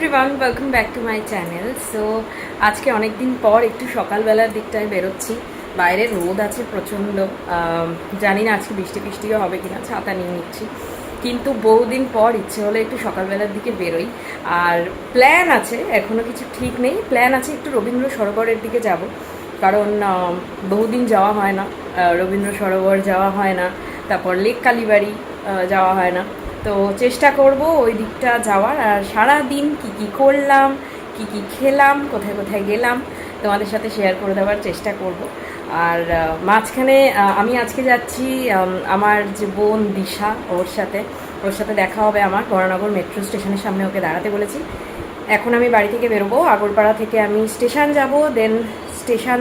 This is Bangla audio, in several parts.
Everyone, welcome back to my channel. So আজকে অনেক দিন পর একটু সকালবেলার দিকটায় বেরোচ্ছি। বাইরে রোদ আছে প্রচণ্ড, জানি না আজকে বৃষ্টিও হবে কিনা, ছাতা নিয়ে নিচ্ছি। কিন্তু বহুদিন পর ইচ্ছে হলো একটু সকালবেলার দিকে বেরোই। আর প্ল্যান আছে, এখনও কিছু ঠিক নেই, প্ল্যান আছে একটু রবীন্দ্র সরোবরের দিকে যাব। কারণ বহুদিন যাওয়া হয় না, রবীন্দ্র সরোবর যাওয়া হয় না, তারপর লেক কালীবাড়ি যাওয়া হয় না। তো চেষ্টা করব ওই দিকটা যাওয়ার। আর সারা দিন কী করলাম, কী খেলাম, কোথায় কোথায় গেলাম তোমাদের সাথে শেয়ার করে দেওয়ার চেষ্টা করব। আর মাঝখানে আমি আজকে যাচ্ছি আমার যে বোন দিশা, ওর সাথে দেখা হবে আমার বরানগর মেট্রো স্টেশনের সামনে, ওকে দাঁড়াতে বলেছি। এখন আমি বাড়ি থেকে বেরোবো, আগরপাড়া থেকে আমি স্টেশন যাব, দেন স্টেশন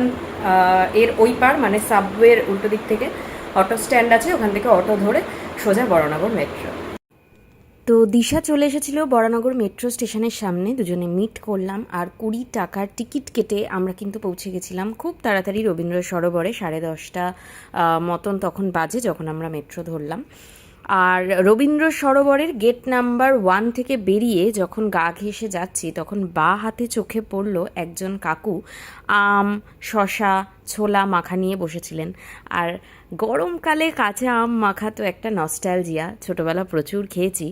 এর ওই পার মানে সাবওয়ের উল্টো দিক থেকে অটো স্ট্যান্ড আছে, ওখান থেকে অটো ধরে সোজা বরানগর মেট্রো। তো দিশা চলে এসেছিল বরানগর মেট্রো স্টেশনের সামনে, দুজনে মিট করলাম আর 20 টাকার টিকিট কেটে আমরা কিন্তু পৌঁছে গেছিলাম খুব তাড়াতাড়ি রবীন্দ্র সরোবরে। 10:30 মতন তখন বাজে যখন আমরা মেট্রো ধরলাম। আর রবীন্দ্র সরোবরের গেট নাম্বার 1 থেকে বেরিয়ে যখন গা ঘেঁষে যাচ্ছি, তখন বাঁ হাতে চোখে পড়ল একজন কাকু আম, শশা, ছোলা মাখা নিয়ে বসেছিলেন। আর গরমকালে কাঁচা আম মাখা তো একটা নস্টালজিয়া, ছোটোবেলা প্রচুর খেয়েছি।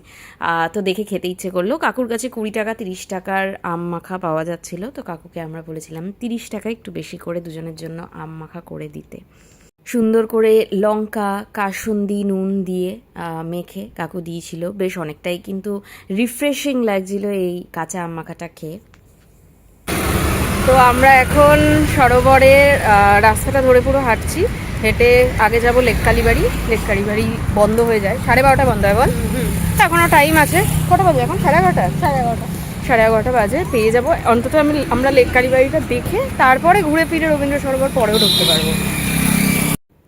তো দেখে খেতে ইচ্ছে করলো। কাকুর কাছে 20 টাকা 30 টাকার আম মাখা পাওয়া যাচ্ছিল, তো কাকুকে আমরা বলেছিলাম 30 টাকা একটু বেশি করে দুজনের জন্য আম মাখা করে দিতে। সুন্দর করে লঙ্কা, কাসুন্দি, নুন দিয়ে মেখে কাকু দিয়েছিল। বেশ অনেকটাই কিন্তু রিফ্রেশিং লাগছিল এই কাঁচা আম মাখাটা খেয়ে। তো আমরা এখন সরোবরের রাস্তাটা ধরে পুরো হাঁটছি। হেঁটে আগে যাব লেক কালীবাড়ি বন্ধ হয়ে যায় 12:30 বন্ধ হয় বল। এখনও টাইম আছে, কটা বাজে এখন? 11:30। 11:30 বাজে পেয়ে যাব অন্তত। আমরা লেক কালীবাড়িটা দেখে তারপরে ঘুরে ফিরে রবীন্দ্র সরোবর পরেও ঢুকতে পারবো।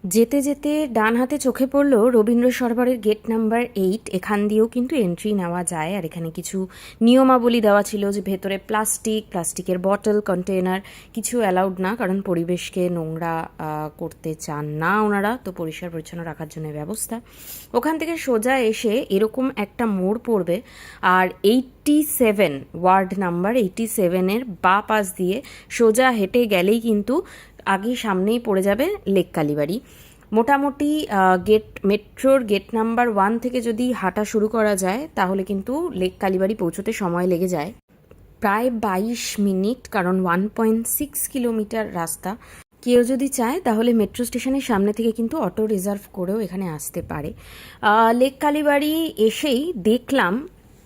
যেতে যেতে ডান হাতে চোখে পড়ল রবীন্দ্র সরোবরের গেট নাম্বার 8। এখান দিয়েও কিন্তু এন্ট্রি নেওয়া যায়। আর এখানে কিছু নিয়মাবলী দেওয়া ছিল যে ভেতরে প্লাস্টিকের বটল, কন্টেনার কিছু অ্যালাউড না, কারণ পরিবেশকে নোংরা করতে চান না ওনারা, তো পরিষ্কার পরিচ্ছন্ন রাখার জন্য ব্যবস্থা। ওখান থেকে সোজা এসে এরকম একটা মোড় পড়বে, আর 87 ওয়ার্ড নাম্বার 87-এর বা পাশ দিয়ে সোজা হেঁটে গেলেই কিন্তু আগে সামনেই পড়ে যাবে লেক কালীবাড়ি। মোটামুটি মেট্রোর গেট নাম্বার 1 থেকে যদি হাঁটা শুরু করা যায় তাহলে কিন্তু লেক কালীবাড়ি পৌঁছতে সময় লেগে যায় প্রায় 22 মিনিট, কারণ 1.6 কিলোমিটার রাস্তা। কেউ যদি চায় তাহলে মেট্রো স্টেশনের সামনে থেকে কিন্তু অটো রিজার্ভ করেও এখানে আসতে পারে। লেক কালীবাড়ি এসেই দেখলাম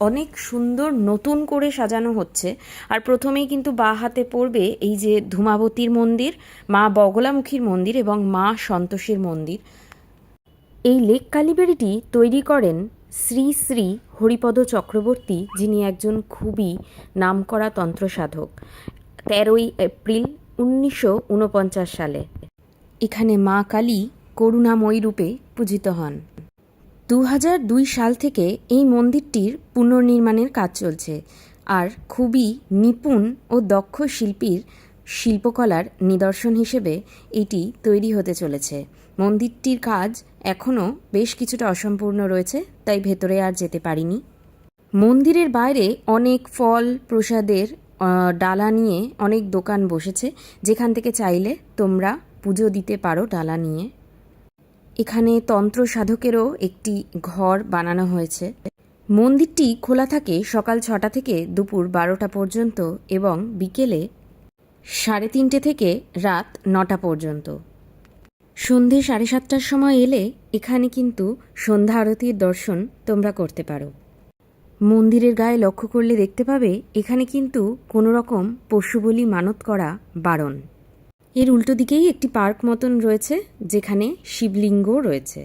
অনেক সুন্দর নতুন করে সাজানো হচ্ছে। আর প্রথমেই কিন্তু বাঁ হাতে পড়বে এই যে ধূমাবতীর মন্দির, মা বগলামুখীর মন্দির এবং মা সন্তোষীর মন্দির। এই লেক কালীবাড়িটি তৈরি করেন শ্রী শ্রী হরিপদ চক্রবর্তী, যিনি একজন খুবই নামকরা তন্ত্রসাধক। 13 এপ্রিল 1949 সালে এখানে মা কালী করুণাময়ী রূপে পূজিত হন। 2002 সাল থেকে এই মন্দিরটির পুনর্নির্মাণের কাজ চলছে। আর খুবই নিপুণ ও দক্ষ শিল্পীর শিল্পকলার নিদর্শন হিসেবে এটি তৈরি হতে চলেছে। মন্দিরটির কাজ এখনও বেশ কিছুটা অসম্পূর্ণ রয়েছে, তাই ভেতরে আর যেতে পারিনি। মন্দিরের বাইরে অনেক ফল প্রসাদের ডালা নিয়ে অনেক দোকান বসেছে, যেখান থেকে চাইলে তোমরা পুজো দিতে পারো ডালা নিয়ে। এখানে তন্ত্র সাধকেরও একটি ঘর বানানো হয়েছে। মন্দিরটি খোলা থাকে সকাল 6টা থেকে দুপুর 12টা পর্যন্ত এবং বিকেলে 3:30 থেকে রাত 9টা পর্যন্ত। সন্ধে 7:30টার সময় এলে এখানে কিন্তু সন্ধ্যা আরতির দর্শন তোমরা করতে পারো। মন্দিরের গায়ে লক্ষ্য করলে দেখতে পাবে এখানে কিন্তু কোনো রকম পশু বলি মানত করা বারণ। এর উল্টো দিকেই একটি পার্ক মতন রয়েছে, যেখানে শিবলিঙ্গ রয়েছে।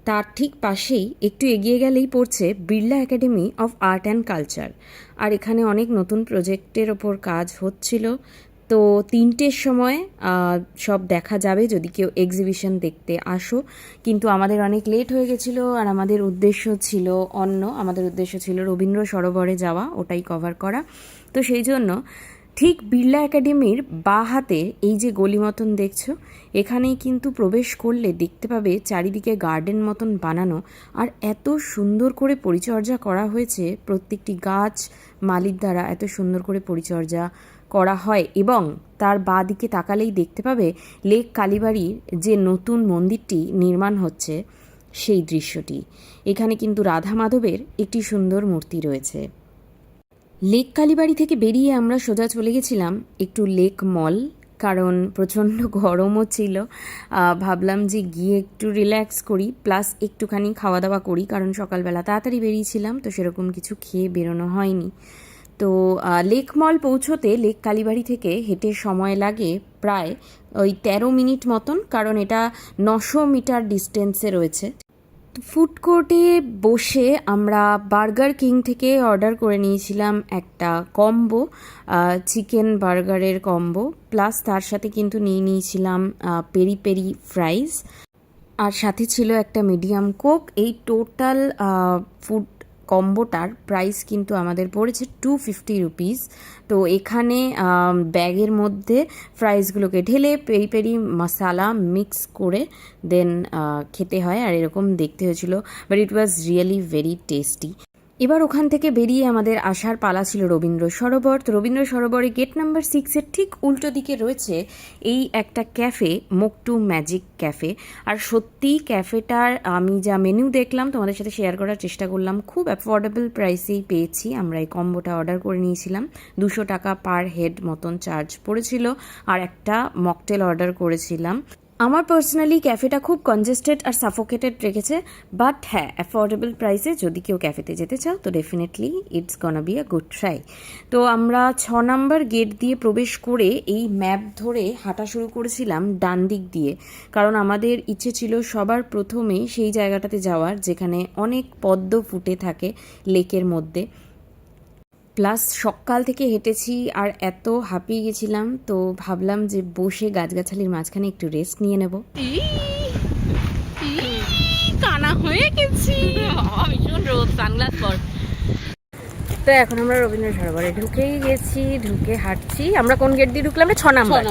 তার ঠিক পাশেই একটু এগিয়ে গেলেই পড়ছে Birla academy of art and culture. আর এখানে অনেক নতুন প্রজেক্টের ওপর কাজ হচ্ছিল। তো 3টের সময় সব দেখা যাবে যদি কেউ এক্সিবিশন দেখতে আসো। কিন্তু আমাদের অনেক লেট হয়ে গেছিলো, আর আমাদের উদ্দেশ্য ছিল আমাদের উদ্দেশ্য ছিল রবীন্দ্র সরোবরে যাওয়া, ওটাই কভার করা। তো সেই জন্য ঠিক বিড়লা একাডেমির বাঁ হাতে এই যে গলি মতন দেখছো, এখানেই কিন্তু প্রবেশ করলে দেখতে পাবে চারিদিকে গার্ডেন মতন বানানো, আর এত সুন্দর করে পরিচর্যা করা হয়েছে। প্রত্যেকটি গাছ মালির দ্বারা এত সুন্দর করে পরিচর্যা করা হয়। এবং তার বাঁ দিকে তাকালেই দেখতে পাবে লেক কালীবাড়ির যে নতুন মন্দিরটি নির্মাণ হচ্ছে সেই দৃশ্যটি। এখানে কিন্তু রাধা মাধবের একটি সুন্দর মূর্তি রয়েছে। লেক কালীবাড়ি থেকে বেরিয়ে আমরা সোজা চলে গেছিলাম একটু লেক মল, কারণ প্রচণ্ড গরমও ছিল। ভাবলাম যে গিয়ে একটু রিল্যাক্স করি, প্লাস একটুখানি খাওয়া দাওয়া করি, কারণ সকালবেলা তাড়াতাড়ি বেরিয়েছিলাম, তো সেরকম কিছু খেয়ে বেরোনো হয়নি। তো লেক মল পৌঁছোতে লেক কালীবাড়ি থেকে হেঁটে সময় লাগে প্রায় ওই 13 মিনিট মতন, কারণ এটা 900 মিটার ডিস্টেন্সে রয়েছে। ফুড কোর্টে বসে আমরা বার্গার কিং থেকে অর্ডার করে নিয়েছিলাম একটা কম্বো, চিকেন বার্গারের কম্বো, প্লাস তার সাথে কিন্তু নিয়ে নিয়েছিলাম পেরি পেরি ফ্রাইজ, আর সাথে ছিল একটা মিডিয়াম কোক। এই টোটাল ফুড কম্বোটার প্রাইস কিন্তু আমাদের পড়েছে 250 রুপিস। তো এখানে ব্যাগের মধ্যে ফ্রাইসগুলোকে ঢেলে পেরি পেরি মশালা মিক্স করে দেন খেতে হয়, আর এরকম দেখতে হয়েছিল, but it was really very tasty. এবার ওখান থেকে বেরিয়ে আমাদের আসার পালা ছিল রবীন্দ্র সরোবর। তো রবীন্দ্র সরোবরে গেট নাম্বার 6-এর ঠিক উল্টো দিকে রয়েছে এই একটা ক্যাফে, মোকটু ম্যাজিক ক্যাফে। আর সত্যি ক্যাফেটার আমি যা মেনু দেখলাম তোমাদের সাথে শেয়ার করার চেষ্টা করলাম, খুব অ্যাফোর্ডেবল প্রাইসেই পেয়েছি। আমরা এই কম্বোটা অর্ডার করে নিয়েছিলাম, 200 টাকা পার হেড মতন চার্জ পড়েছিল, আর একটা মকটেল অর্ডার করেছিলাম। আমার পার্সোনালি ক্যাফেটা খুব কনজেস্টেড আর সাফোকেটেড রেখেছে, বাট হ্যাঁ, অ্যাফোর্ডেবল প্রাইসে যদি কেউ ক্যাফেতে যেতে চাও তো definitely it's গনা be a good try. তো আমরা 6 নম্বর গেট দিয়ে প্রবেশ করে এই ম্যাপ ধরে হাঁটা শুরু করেছিলাম ডান দিক দিয়ে, কারণ আমাদের ইচ্ছে ছিল সবার প্রথমে সেই জায়গাটাতে যাওয়ার যেখানে অনেক পদ্ম ফুটে থাকে লেকের মধ্যে। প্লাস সকাল থেকে হেঁটেছি আর এত হাঁপিয়ে গেছিলাম, তো ভাবলাম যে বসে গাছগাছালির মাঝখানে একটু রেস্ট নিয়ে নেব। কানা হয়ে গেছি, ভীষণ রোদ, সানগ্লাস পর। তো এখন আমরা রবীন্দ্র সরোবরে ঢুকেই গেছি, ঢুকে হাঁটছি। আমরা কোন গেট দিয়ে ঢুকলাম? 6 নম্বর।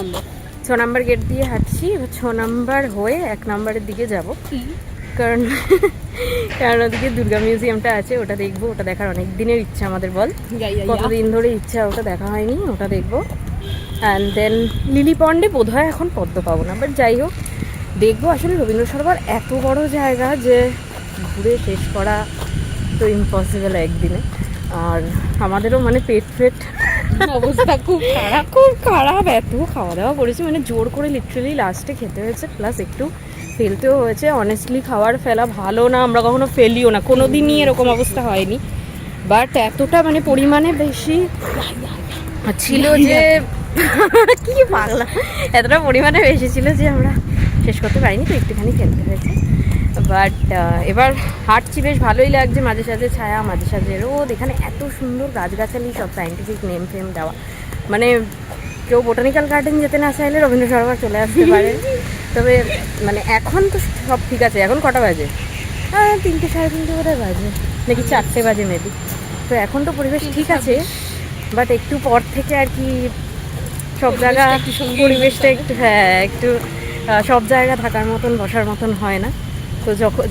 6 নম্বর গেট দিয়ে হাঁটছি, 6 নম্বর হয়ে 1 নম্বরের দিকে যাব, কারণ ওদিকে দুর্গা মিউজিয়ামটা আছে, ওটা দেখবো। ওটা দেখার অনেক দিনের ইচ্ছা আমাদের, বল কতদিন ধরে ইচ্ছা, ওটা দেখা হয়নি, ওটা দেখবো। অ্যান্ড দেন লিলি পন্ডে বোধহয় এখন পদ্ম পাবো না, বাট যাই হোক দেখবো। আসলে রবীন্দ্র সরোবর এত বড় জায়গা যে ঘুরে শেষ করা তো ইম্পসিবল একদিনে। আর আমাদেরও মানে পেট অবস্থা খুব খারাপ, খুব খারাপ। এত খাওয়া দাওয়া করেছি, মানে জোর করে লিটারেলি লাস্টে খেতে হয়েছে, প্লাস একটু ফেলতেও হয়েছে। অনেস্টলি খাবার ফেলা ভালো না, আমরা কখনো ফেলিও না, কোনো দিনই এরকম অবস্থা হয়নি, বাট এতটা মানে পরিমাণে বেশি ছিল যে কি পাগলা, এতটা পরিমাণে বেশি ছিল যে আমরা শেষ করতে পারিনি, তো একটুখানি ফেলতে হয়েছে। বাট এবার হাঁটছি, বেশ ভালোই লাগছে, মাঝে সাঝে ছায়া, মাঝে সাঝে রোদ। এখানে এত সুন্দর গাছগাছালি, সব সায়েন্টিফিক নেম ফেম দেওয়া, মানে কেউ বোটানিক্যাল গার্ডেন যেতে না চাইলে রবীন্দ্র সরোবর চলে আসতে পারে। তবে মানে এখন তো সব ঠিক আছে। এখন কটা বাজে? 3টে 3:30 বোধহয় বাজে, নাকি 4টে বাজে মেবি। তো এখন তো পরিবেশ ঠিক আছে, বাট একটু পর থেকে আর কি সব জায়গা পরিবেশটা একটু, হ্যাঁ একটু সব জায়গা থাকার মতন বসার মতন হয় না। তো যখন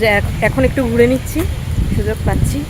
এখন একটু ঘুরে নিচ্ছি, সুযোগ পাচ্ছি।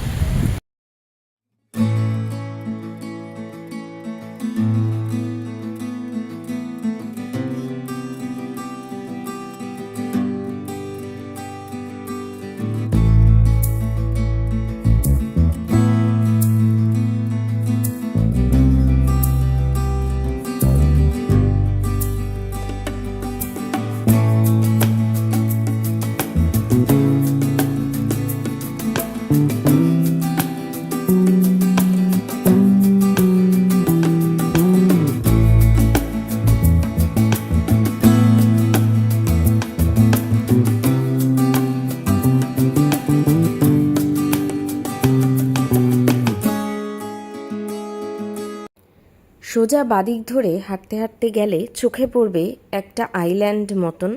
সোজা বাদিক ধরে হাঁটতে হাঁটতে গেলে চোখে পড়বে একটা আইল্যান্ড মতন,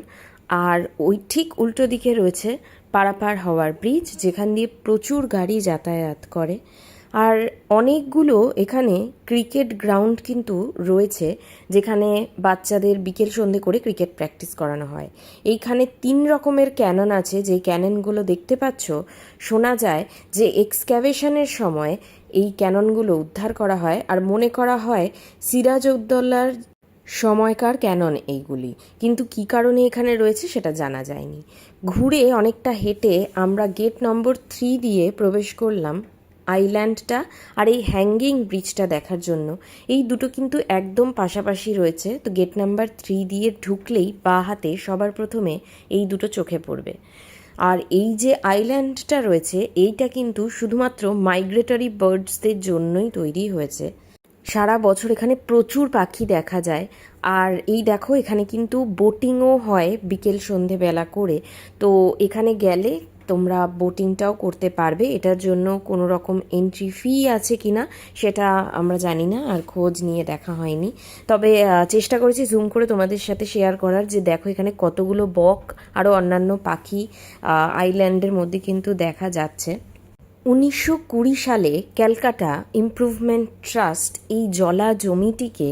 আর ওই ঠিক উল্টো দিকে রয়েছে পারাপার হওয়ার ব্রিজ, যেখান দিয়ে প্রচুর গাড়ি যাতায়াত করে। আর অনেকগুলো এখানে ক্রিকেট গ্রাউন্ড কিন্তু রয়েছে, যেখানে বাচ্চাদের বিকেল সন্ধে করে ক্রিকেট প্র্যাকটিস করানো হয়। এইখানে 3 রকমের ক্যানন আছে, যেই ক্যাননগুলো দেখতে পাচ্ছ। শোনা যায় যে এক্সক্যাভেশনের সময় এই ক্যাননগুলো উদ্ধার করা হয়, আর মনে করা হয় সিরাজউদ্দৌলার সময়কার ক্যানন এইগুলি, কিন্তু কী কারণে এখানে রয়েছে সেটা জানা যায়নি। ঘুরে অনেকটা হেঁটে আমরা গেট নম্বর 3 দিয়ে প্রবেশ করলাম আইল্যান্ডটা আর এই হ্যাঙ্গিং ব্রিজটা দেখার জন্য। এই দুটো কিন্তু একদম পাশাপাশি রয়েছে, তো গেট নাম্বার 3 দিয়ে ঢুকলেই বাঁ হাতে সবার প্রথমে এই দুটো চোখে পড়বে। আর এই যে আইল্যান্ডটা রয়েছে, এইটা কিন্তু শুধুমাত্র মাইগ্রেটরি বার্ডসদের জন্যই তৈরি হয়েছে। সারা বছর এখানে প্রচুর পাখি দেখা যায়। আর এই দেখো, এখানে কিন্তু বোটিংও হয় বিকেল সন্ধেবেলা করে। তো এখানে গেলে তোমরা বোটিংটাও করতে পারবে। এটার জন্য কোনো রকম এন্ট্রি ফি আছে কি না সেটা আমরা জানি না, আর খোঁজ নিয়ে দেখা হয়নি। তবে চেষ্টা করেছি জুম করে তোমাদের সাথে শেয়ার করার, যে দেখো এখানে কতগুলো বক আরও অন্যান্য পাখি আইল্যান্ডের মধ্যে কিন্তু দেখা যাচ্ছে। 1920 সালে ক্যালকাটা ইমপ্রুভমেন্ট ট্রাস্ট এই জলা জমিটিকে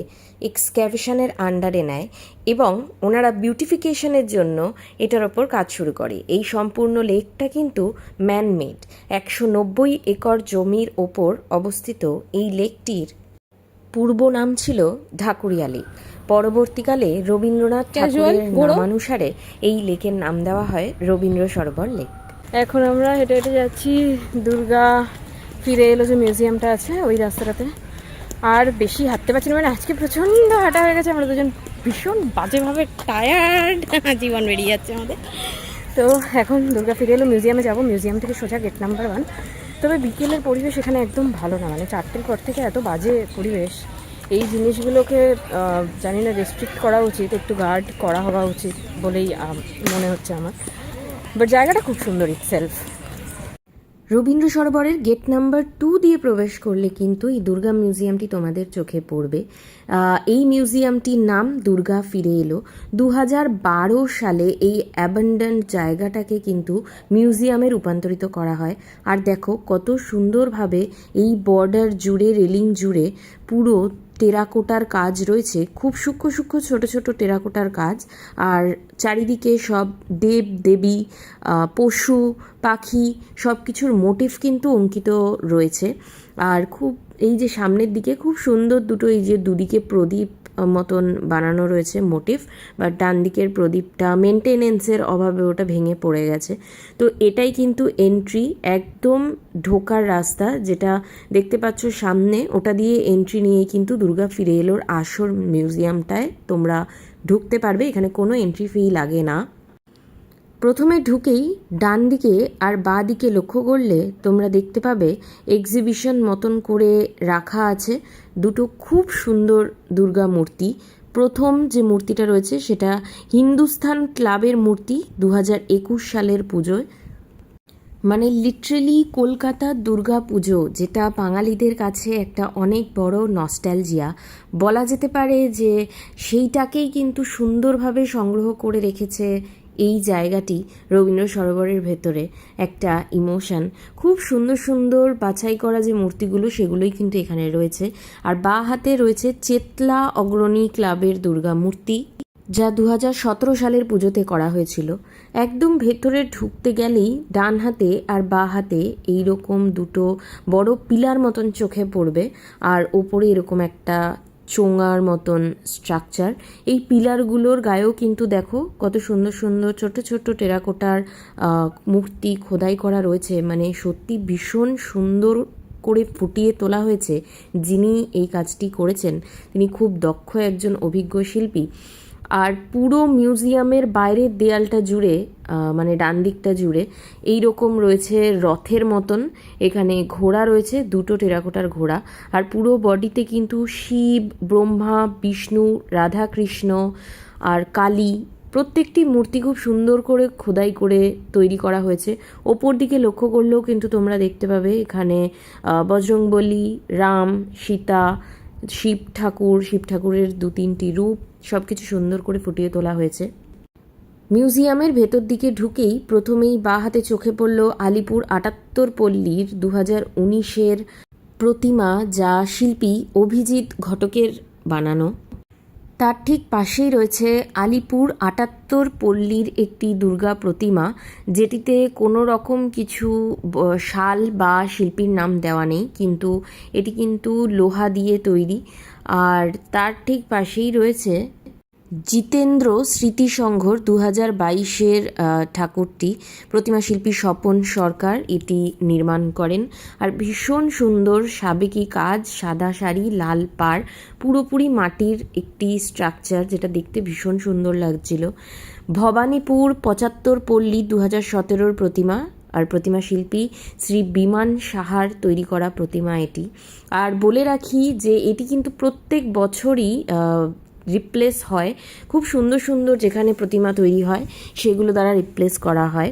এক্সক্যাভেশনের আন্ডারে নেয় এবং ওনারা বিউটিফিকেশনের জন্য এটার ওপর কাজ শুরু করে। এই সম্পূর্ণ লেকটা কিন্তু ম্যানমেড। 190 একর জমির ওপর অবস্থিত এই লেকটির পূর্ব নাম ছিল ঢাকুরিয়া লেক। পরবর্তীকালে রবীন্দ্রনাথ ঠাকুরের নামানুসারে এই লেকের নাম দেওয়া হয় রবীন্দ্র সরোবর লেক। এখন আমরা হেঁটে হেঁটে যাচ্ছি দুর্গা ফিরে এলো যে মিউজিয়ামটা আছে ওই রাস্তাটাতে। আর বেশি হাঁটতে পারছি না, মানে আজকে প্রচণ্ড হাঁটা হয়ে গেছে। আমরা দুজন ভীষণ বাজেভাবে টায়ার্ড, জীবন বেরিয়ে যাচ্ছে আমাদের। তো এখন দুর্গা ফিরে এলো, মিউজিয়ামে যাবো। মিউজিয়াম থেকে সোজা গেট নাম্বার 1। তবে বিকেলের পরিবেশ এখানে একদম ভালো না, মানে 4টের পর থেকে এত বাজে পরিবেশ। এই জিনিসগুলোকে জানি না রেস্ট্রিক্ট করা উচিত, একটু গার্ড করা হওয়া উচিত বলেই মনে হচ্ছে আমার। বাট জায়গাটা খুব সুন্দর ইটসেলফ। রবীন্দ্র সরোবরের গেট নাম্বার 2 দিয়ে প্রবেশ করলে কিন্তু এই দুর্গা মিউজিয়ামটি তোমাদের চোখে পড়বে। এই মিউজিয়ামটির নাম দুর্গা ফিরে এলো। 2012 সালে এই অ্যাবান্ডন্ট জায়গাটাকে কিন্তু মিউজিয়ামে রূপান্তরিত করা হয়। আর দেখো কত সুন্দরভাবে এই বর্ডার জুড়ে, রেলিং জুড়ে পুরো টেরাকোটার কাজ রয়েছে, খুব সূক্ষ্ম সূক্ষ্ম ছোট ছোট টেরাকোটার কাজ। আর চারিদিকে সব দেব দেবী, পশু পাখি সব কিছুর মোটিভ কিন্তু অঙ্কিত রয়েছে। আর খুব এই যে সামনের দিকে খুব সুন্দর দুটো এই যে দুদিকে প্রদীপ মতন বানানো রয়েছে মোটিভ, বা ডান দিকের প্রদীপটা মেনটেনেন্সের অভাবে ওটা ভেঙে পড়ে গেছে। তো এটাই কিন্তু এন্ট্রি, একদম ঢোকার রাস্তা যেটা দেখতে পাচ্ছ সামনে, ওটা দিয়ে এন্ট্রি নিয়ে কিন্তু দুর্গা ফিরে এলোর আসল মিউজিয়ামটায় তোমরা ঢুকতে পারবে। এখানে কোনো এন্ট্রি ফি লাগে না। প্রথমে ঢুকেই ডান দিকে আর বাঁ দিকে লক্ষ্য করলে তোমরা দেখতে পাবে এক্সিবিশন মতন করে রাখা আছে দুটো খুব সুন্দর দুর্গা মূর্তি। প্রথম যে মূর্তিটা রয়েছে সেটা হিন্দুস্থান ক্লাবের মূর্তি 2021 সালের পুজোয়, মানে লিটারেলি কলকাতার দুর্গা পুজো, যেটা বাঙালিদের কাছে একটা অনেক বড় নস্টালজিয়া বলা যেতে পারে, যে সেইটাকেই কিন্তু সুন্দরভাবে সংগ্রহ করে রেখেছে এই জায়গাটি। রবীন্দ্র সরোবরের ভেতরে একটা ইমোশন, খুব সুন্দর সুন্দর বাছাই করা যে মূর্তিগুলো সেগুলোই কিন্তু এখানে রয়েছে। আর বাঁ হাতে রয়েছে চেতলা অগ্রণী ক্লাবের দুর্গা মূর্তি, যা 2017 সালের পুজোতে করা হয়েছিল। একদম ভেতরে ঢুকতে গেলেই ডান হাতে আর বাঁ হাতে এইরকম দুটো বড় পিলার মতন চোখে পড়বে, আর ওপরে এরকম একটা চোঙার মতন স্ট্রাকচার। এই পিলারগুলোর গায়েও কিন্তু দেখো কত সুন্দর সুন্দর ছোট ছোট টেরাকোটার মূর্তি খোদাই করা রয়েছে, মানে সত্যি ভীষণ সুন্দর করে ফুটিয়ে তোলা হয়েছে। যিনি এই কাজটি করেছেন তিনি খুব দক্ষ একজন অভিজ্ঞ শিল্পী। আর পুরো মিউজিয়ামের বাইরের দেয়ালটা জুড়ে, মানে ডান দিকটা জুড়ে এই রকম রয়েছে রথের মতন, এখানে ঘোড়া রয়েছে, দুটো টেরাকোটার ঘোড়া। আর পুরো বডিতে কিন্তু শিব, ব্রহ্মা, বিষ্ণু, রাধা কৃষ্ণ আর কালী প্রত্যেকটি মূর্তি খুব সুন্দর করে খোদাই করে তৈরি করা হয়েছে। ওপর দিকে লক্ষ্য করলেও কিন্তু তোমরা দেখতে পাবে এখানে বজরংবলী, রাম, সীতা, শিব ঠাকুরের 2-3টি রূপ, সব কিছু সুন্দর করে ফুটিয়ে তোলা হয়েছে। মিউজিয়ামের ভেতর দিকে ঢুকেই প্রথমেই বাঁ হাতে চোখে পড়ল আলিপুর 78 পল্লীর 2019-এর প্রতিমা যা শিল্পী অভিজিৎ ঘটকের বানানো। তার ঠিক পাশেই রয়েছে আলিপুর ৭৮ পল্লীর একটি দুর্গা প্রতিমা, যেটিতে কোনো রকম কিছু শাল বা শিল্পীর নাম দেওয়া নেই, কিন্তু এটি কিন্তু লোহা দিয়ে তৈরি। আর তার ঠিক পাশেই রয়েছে জিতেন্দ্র স্মৃতিসংঘর ২০২২-এর ঠাকুরটি। প্রতিমা শিল্পী স্বপন সরকার এটি নির্মাণ করেন। আর ভীষণ সুন্দর সাবেকি কাজ, সাদা শাড়ি, লাল পাড়, পুরোপুরি মাটির একটি স্ট্রাকচার, যেটা দেখতে ভীষণ সুন্দর লাগছিল। ভবানীপুর ৭৫ পল্লী ২০১৭-র প্রতিমা, আর প্রতিমা শিল্পী শ্রী বিমান সাহার তৈরি করা প্রতিমা এটি। আর বলে রাখি যে এটি কিন্তু প্রত্যেক বছরই রিপ্লেস হয়। খুব সুন্দর সুন্দর যেখানে প্রতিমা তৈরি হয় সেগুলো দ্বারা রিপ্লেস করা হয়।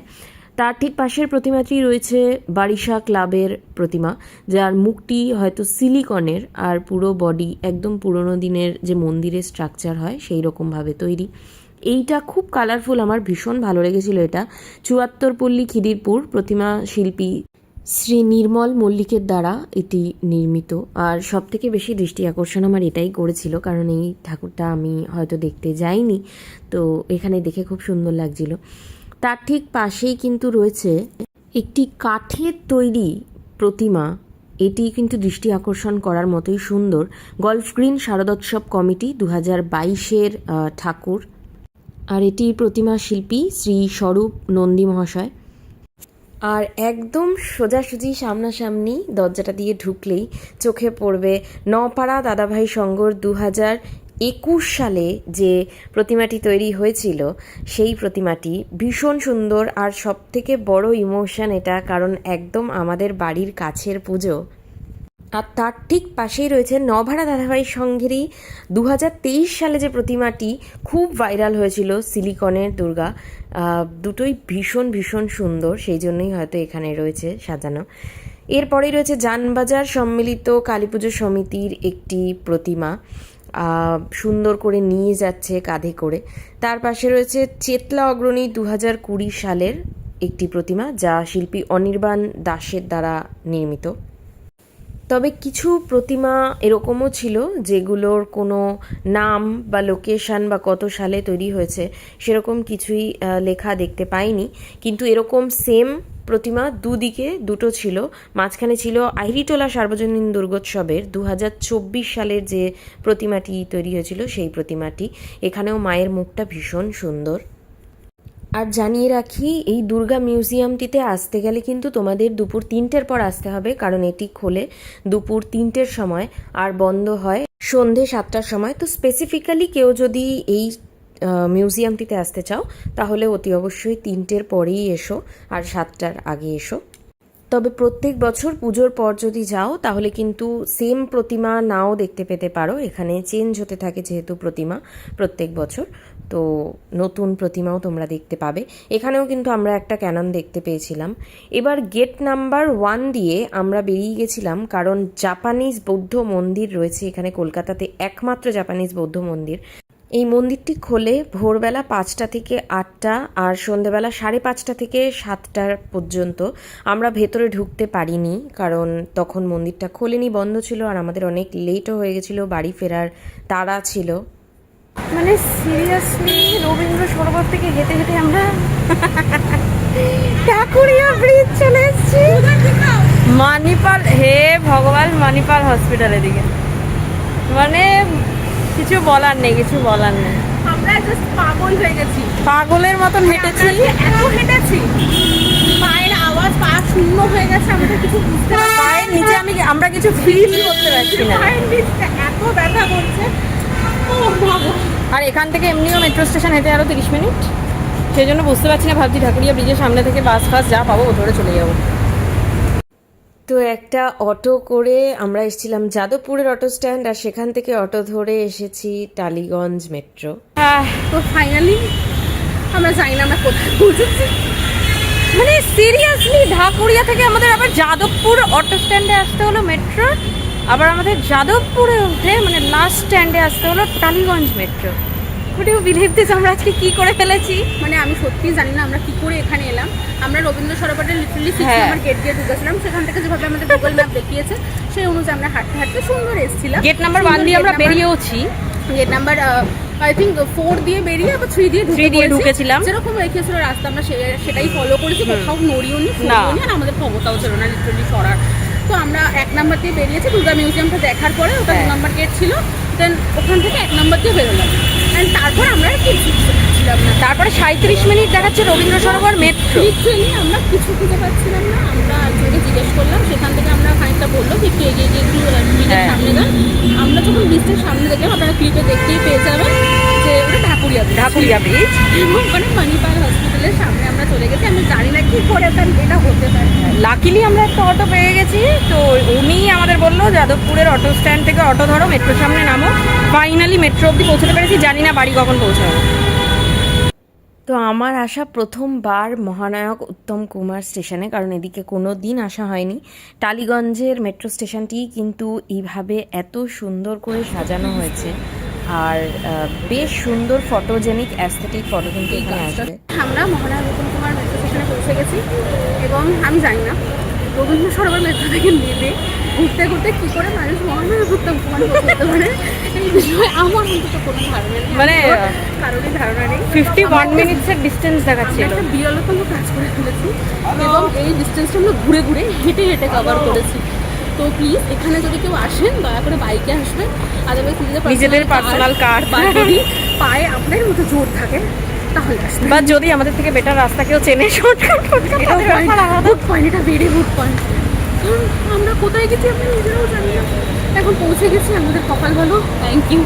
তার ঠিক পাশের প্রতিমাটি রয়েছে বারিশা ক্লাবের প্রতিমা, যার মুখটি হয়তো সিলিকনের আর পুরো বডি একদম পুরনো দিনের যে মন্দিরের স্ট্রাকচার হয় সেই রকমভাবে তৈরি। এইটা খুব কালারফুল, আমার ভীষণ ভালো লেগেছিল এটা। ৭৪ পল্লী খিদিরপুর, প্রতিমা শিল্পী শ্রী নির্মল মল্লিকের দ্বারা এটি নির্মিত। আর সব থেকে বেশি দৃষ্টি আকর্ষণ আমার এটাই করেছিল, কারণ এই ঠাকুরটা আমি হয়তো দেখতে যাইনি, তো এখানে দেখে খুব সুন্দর লাগছিল। তার ঠিক পাশেই কিন্তু রয়েছে একটি কাঠের তৈরি প্রতিমা, এটি কিন্তু দৃষ্টি আকর্ষণ করার মতোই সুন্দর। গল্ফ গ্রিন শারদোৎসব কমিটি ২০২২-এর ঠাকুর, আর এটি প্রতিমা শিল্পী শ্রী স্বরূপ নন্দী মহাশয়। আর একদম সোজাসুজি সামনাসামনি দরজাটা দিয়ে ঢুকলেই চোখে পড়বে নপাড়া দাদাভাই সংঘর ২০২১ সালে যে প্রতিমাটি তৈরি হয়েছিল সেই প্রতিমাটি। ভীষণ সুন্দর, আর সব থেকে বড় ইমোশন এটা, কারণ একদম আমাদের বাড়ির কাছের পুজো। আর তার ঠিক পাশেই রয়েছে নভাড়া দাদাভাই সংঘেরই ২০২৩ সালে যে প্রতিমাটি খুব ভাইরাল হয়েছিল, সিলিকনের দুর্গা। দুটোই ভীষণ ভীষণ সুন্দর, সেই জন্যই হয়তো এখানে রয়েছে সাজানো। এরপরেই রয়েছে জানবাজার সম্মিলিত কালী পুজো সমিতির একটি প্রতিমা, সুন্দর করে নিয়ে যাচ্ছে কাঁধে করে। তার পাশে রয়েছে চেতলা অগ্রণী ২০২০ সালের একটি প্রতিমা, যা শিল্পী অনির্বাণ দাসের দ্বারা নির্মিত। তবে কিছু প্রতিমা এরকমও ছিল যেগুলোর কোনো নাম বা লোকেশান বা কত সালে তৈরি হয়েছে সেরকম কিছুই লেখা দেখতে পাইনি, কিন্তু এরকম সেম প্রতিমা দুদিকে দুটো ছিল। মাঝখানে ছিল আইরিটোলা সার্বজনীন দুর্গোৎসবের ২০২৪ সালের যে প্রতিমাটি তৈরি হয়েছিল সেই প্রতিমাটি। এখানেও মায়ের মুখটা ভীষণ সুন্দর। আর জানিয়ে রাখি, এই দুর্গা মিউজিয়ামটিতে আসতে গেলে কিন্তু তোমাদের দুপুর ৩টের পর আসতে হবে, কারণ এটি খোলে দুপুর ৩টের সময় আর বন্ধ হয় সন্ধে ৭টার সময়। তো স্পেসিফিক্যালি কেউ যদি এই মিউজিয়ামটিতে আসতে চাও তাহলে অতি অবশ্যই ৩টের পরেই এসো, আর ৭টার আগে এসো। তবে প্রত্যেক বছর পুজোর পর যদি যাও তাহলে কিন্তু সেম প্রতিমা নাও দেখতে পেতে পারো, এখানে চেঞ্জ হতে থাকে যেহেতু প্রতিমা প্রত্যেক বছর, তো নতুন প্রতিমাও তোমরা দেখতে পাবে। এখানেও কিন্তু আমরা একটা ক্যানন দেখতে পেয়েছিলাম। এবার গেট নাম্বার 1 দিয়ে আমরা বেরিয়ে গেছিলাম, কারণ জাপানিজ বৌদ্ধ মন্দির রয়েছে এখানে কলকাতাতে, একমাত্র জাপানিজ বৌদ্ধ মন্দির। এই মন্দিরটি খোলে ভোরবেলা ৫টা থেকে ৮টা আর সন্ধেবেলা ৫:৩০ থেকে ৭টা পর্যন্ত। আমরা ভেতরে ঢুকতে পারিনি, কারণ তখন মন্দিরটা খোলেনি, বন্ধ ছিল, আর আমাদের অনেক লেটও হয়ে গেছিলো, বাড়ি ফেরার তাড়া ছিল। মানে সিরিয়াসলি রবীন্দ্র সরোবর থেকে হেঁটে হেঁটে আমরা ঠাকুরিয়া ব্রিজ চলে এসেছি। মানিপাল, হে ভগবান, মানিপাল হসপিটালের দিকে। মানে কিছু বলার নেই, কিছু বলার নেই। আমরা জাস্ট পাগল হয়ে গেছি, পাগলের মতন হেঁটেছি, এত হেঁটেছি, পায়ের আওয়াজ, পা শূন্য হয়ে গেছে, আমাদের কিছু বুঝতে পারছি না। পায়ের নিচে আমরা কিছু ফিল করতে পারছি না, পায়ের নিচে এত ব্যথা করছে। ও বাবা! আর এখান থেকে এমনিও মেট্রো স্টেশন হেঁটে আরও 30 মিনিট, সেই জন্য বুঝতে পারছি না, ভাবছি ঠাকুরিয়া ব্রিজের সামনে থেকে বাস ফাস যা পাবো ধরে চলে যাবো। তো একটা অটো করে আমরা এসেছিলাম যাদবপুরের অটো স্ট্যান্ড, আর সেখান থেকে অটো ধরে এসেছি টালিগঞ্জ মেট্রো। তো ফাইনালি আমরা জানি না আমরা কোথায় পৌঁছেছি। মানে সিরিয়াসলি ঢাকুরিয়া থেকে আমাদের আবার যাদবপুর অটো স্ট্যান্ডে আসতে হলো মেট্রো, আবার আমাদের যাদবপুরে উঠে মানে লাস্ট স্ট্যান্ডে আসতে হলো Tollygunge metro. Could you believe this? আমরা আজকে কি করে ফেলেছি? মানে আমি সত্যিই জানি না আমরা কি করে এখানে এলাম। আমরা রবীন্দ্র সরোবরে লিটারালি 6 হ্যাঁ। নাম্বার গেট দিয়ে ঢুকেছিলাম, সেখান থেকে যেভাবে আমাদের গুগল ম্যাপ দেখিয়েছে সেই অনুযায়ী আমরা হাঁটতে হাঁটতে সুন্দর এসেছিলাম। গেট নাম্বার 1 দিয়ে আমরা বেরিয়েওছি। গেট নাম্বার আই থিঙ্ক 4 দিয়ে বেরিয়ে বা 3 দিয়ে ঢুকেছিলাম। যেরকম রেখেছিল রাস্তা আমরা সেটাই ফলো করেছি, কোথাও নড়িও নি না। আর আমাদের ক্ষমতাও ছিল না লিটারালি সরার। তো আমরা 1 নাম্বার দিয়ে বেরিয়েছি দুর্গা মিউজিয়ামটা দেখার পরে, ওটা 2 নাম্বার গেট ছিল। দেন ওখান থেকে 1 নাম্বার দিয়ে বেরোলাম, অ্যান্ড তারপর আমরা আর কিছু ছিলাম না। তারপরে 37 মিনিট দেখাচ্ছে রবীন্দ্র সরোবর মেট্রো। লিটারালি আমরা কিছু খুঁজে পাচ্ছিলাম না। আমরা একজনকে জিজ্ঞেস করলাম, সেখান থেকে আমরা খানিকটা বললো যে একটু এগিয়ে গিয়ে একটু ব্রিজের হ্যাঁ। সামনে যান। আমরা যখন ব্রিজটার সামনে দেখলাম, আপনারা ক্লিপে দেখতেই পেয়ে যাবেন যে ওটা ঢাকুরিয়া ব্রিজ। এবং ওখানে মানিপাল হসপিটালের সামনে আমরা চলে গেছি। আমি জানি না কি করে এটা হতে পারে। লাকিলি আমরা একটা অটো পেয়ে গেছি, তো উনি আমাদের বললো যাদবপুরের অটো স্ট্যান্ড থেকে অটো ধরো, মেট্রোর সামনে নামো। ফাইনালি মেট্রো অব্দি পৌঁছতে পেরেছি, জানি না বাড়ি কখন পৌঁছাবো। তো আমার আসা প্রথমবার মহানায়ক উত্তম কুমার স্টেশনে, কারণ এদিকে কোনো দিন আসা হয়নি। টালিগঞ্জের মেট্রো স্টেশনটি কিন্তু এইভাবে এত সুন্দর করে সাজানো হয়েছে, আর বেশ সুন্দর ফটোজেনিক অ্যাস্থেটিক ফটো কিন্তু এখানে আসবে। আমরা মহানায়ক উত্তম কুমার মেট্রো স্টেশনে পৌঁছে গেছি, এবং আমি জানি না রবীন্দ্র সরোবর মেট্রো থেকে নেমে ঘুরতে ঘুরতে কী করে মানুষ মহানায়ক উত্তম কুমার পৌঁছতে পারে এই বিষয়ে আমার অন্তত কোনো ধারণা নেই। মানে কারোরই ধারণা নেই। 51 মিনিটসের ডিস্টেন্স দেখাচ্ছিল। একটা বিরলতম কাজ করে ফেলেছি, এবং এই ডিস্টেন্সটা আমরা ঘুরে ঘুরে হেঁটে হেঁটে কভার করেছি। তো প্লিজ এখানে যদি কেউ আসেন দয়া করে বাইকে আসবেন, আদারওয়াইজ নিজেদের পার্সোনাল কার বা যদি পায়ে আপনার মতো জোর থাকে তাহলে আসবেন, বা যদি আমাদের থেকে বেটার রাস্তা কেউ চেনে শর্টকাট গুড পয়েন্ট, এটা ভেরি গুড পয়েন্ট। কারণ আমরা কোথায় গেছি আমরা নিজেরাও জানি না। এখন পৌঁছে গেছি, আমাদের কপাল ভালো, থ্যাংক ইউ।